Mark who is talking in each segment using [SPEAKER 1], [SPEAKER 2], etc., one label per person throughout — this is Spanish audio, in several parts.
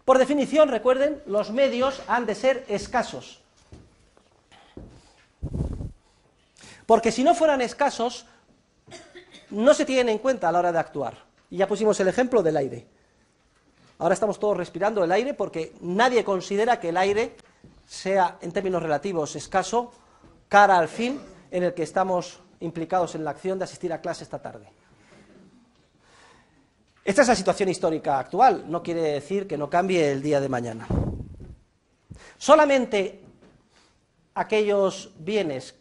[SPEAKER 1] Por definición, recuerden, los medios han de ser escasos. Porque si no fueran escasos, no se tienen en cuenta a la hora de actuar. Y ya pusimos el ejemplo del aire. Ahora estamos todos respirando el aire porque nadie considera que el aire sea, en términos relativos, escaso, cara al fin en el que estamos implicados en la acción de asistir a clase esta tarde. Esta es la situación histórica actual, no quiere decir que no cambie el día de mañana. Solamente aquellos bienes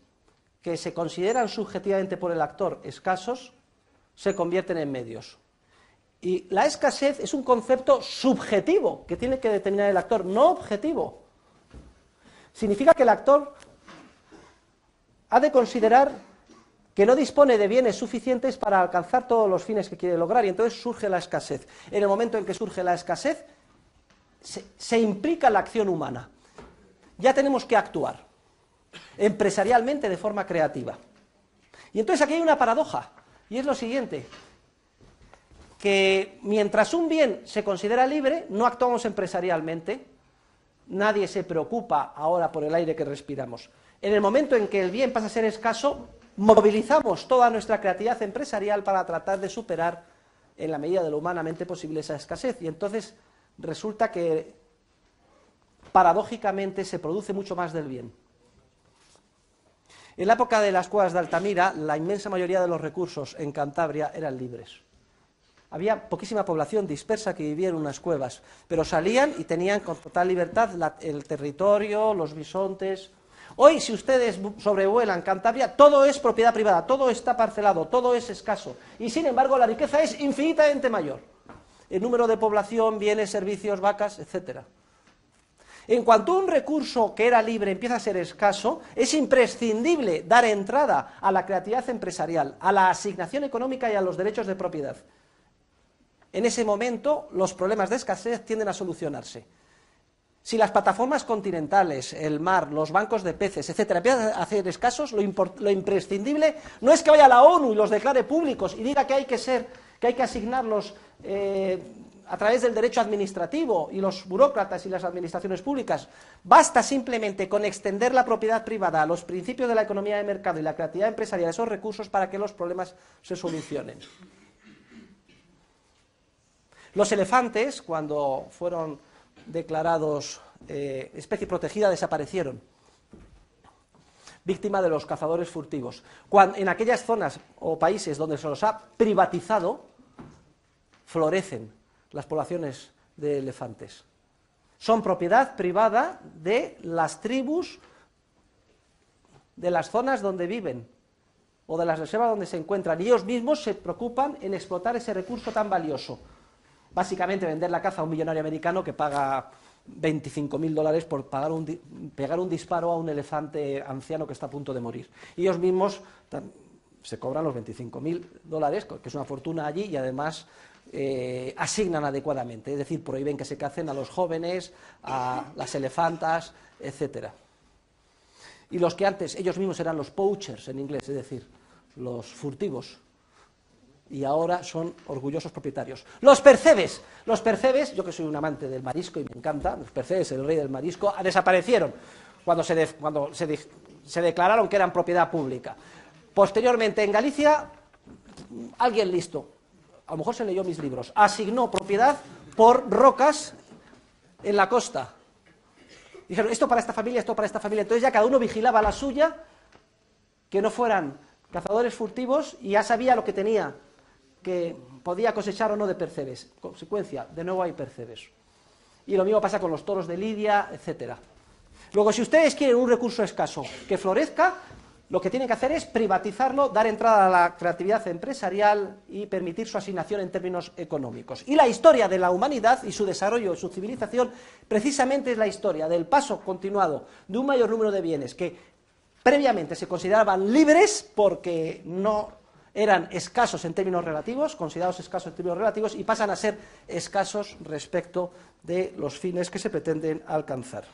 [SPEAKER 1] que se consideran subjetivamente por el actor escasos se convierten en medios. Y la escasez es un concepto subjetivo que tiene que determinar el actor, no objetivo. Significa que el actor ha de considerar que no dispone de bienes suficientes para alcanzar todos los fines que quiere lograr, y entonces surge la escasez. En el momento en que surge la escasez, se implica la acción humana. Ya tenemos que actuar, empresarialmente, de forma creativa. Y entonces aquí hay una paradoja, y es lo siguiente, que mientras un bien se considera libre, no actuamos empresarialmente, nadie se preocupa ahora por el aire que respiramos. En el momento en que el bien pasa a ser escaso, movilizamos toda nuestra creatividad empresarial para tratar de superar, en la medida de lo humanamente posible, esa escasez. Y entonces resulta que, paradójicamente, se produce mucho más del bien. En la época de las cuevas de Altamira, la inmensa mayoría de los recursos en Cantabria eran libres. Había poquísima población dispersa que vivía en unas cuevas, pero salían y tenían con total libertad el territorio, los bisontes. Hoy, si ustedes sobrevuelan Cantabria, todo es propiedad privada, todo está parcelado, todo es escaso, y sin embargo la riqueza es infinitamente mayor. El número de población, bienes, servicios, vacas, etc. En cuanto un recurso que era libre empieza a ser escaso, es imprescindible dar entrada a la creatividad empresarial, a la asignación económica y a los derechos de propiedad. En ese momento, los problemas de escasez tienden a solucionarse. Si las plataformas continentales, el mar, los bancos de peces, etcétera, empiezan a hacer escasos, lo imprescindible no es que vaya la ONU y los declare públicos y diga que hay que asignarlos a través del derecho administrativo y los burócratas y las administraciones públicas. Basta simplemente con extender la propiedad privada a los principios de la economía de mercado y la creatividad empresarial de esos recursos para que los problemas se solucionen. Los elefantes, cuando fueron declarados especie protegida, desaparecieron, víctima de los cazadores furtivos. En aquellas zonas o países donde se los ha privatizado, florecen las poblaciones de elefantes. Son propiedad privada de las tribus de las zonas donde viven o de las reservas donde se encuentran, y ellos mismos se preocupan en explotar ese recurso tan valioso. Básicamente vender la caza a un millonario americano que paga $25.000 por pegar un disparo a un elefante anciano que está a punto de morir. Y ellos mismos se cobran los $25.000, que es una fortuna allí, y además asignan adecuadamente, es decir, prohíben que se cacen a los jóvenes, a las elefantas, etcétera. Y los que antes ellos mismos eran los poachers en inglés, es decir, los furtivos, y ahora son orgullosos propietarios. Los percebes, yo que soy un amante del marisco y me encanta, los percebes, el rey del marisco, desaparecieron cuando se declararon que eran propiedad pública. Posteriormente, en Galicia, alguien listo, a lo mejor se leyó mis libros, asignó propiedad por rocas en la costa. Dijeron, esto para esta familia, esto para esta familia. Entonces ya cada uno vigilaba la suya, que no fueran cazadores furtivos, y ya sabía lo que tenía, que podía cosechar o no de percebes. Consecuencia, de nuevo hay percebes. Y lo mismo pasa con los toros de Lidia, etcétera. Luego, si ustedes quieren un recurso escaso que florezca, lo que tienen que hacer es privatizarlo, dar entrada a la creatividad empresarial y permitir su asignación en términos económicos. Y la historia de la humanidad y su desarrollo, su civilización, precisamente es la historia del paso continuado de un mayor número de bienes que previamente se consideraban libres porque no eran escasos en términos relativos, considerados escasos en términos relativos, y pasan a ser escasos respecto de los fines que se pretenden alcanzar.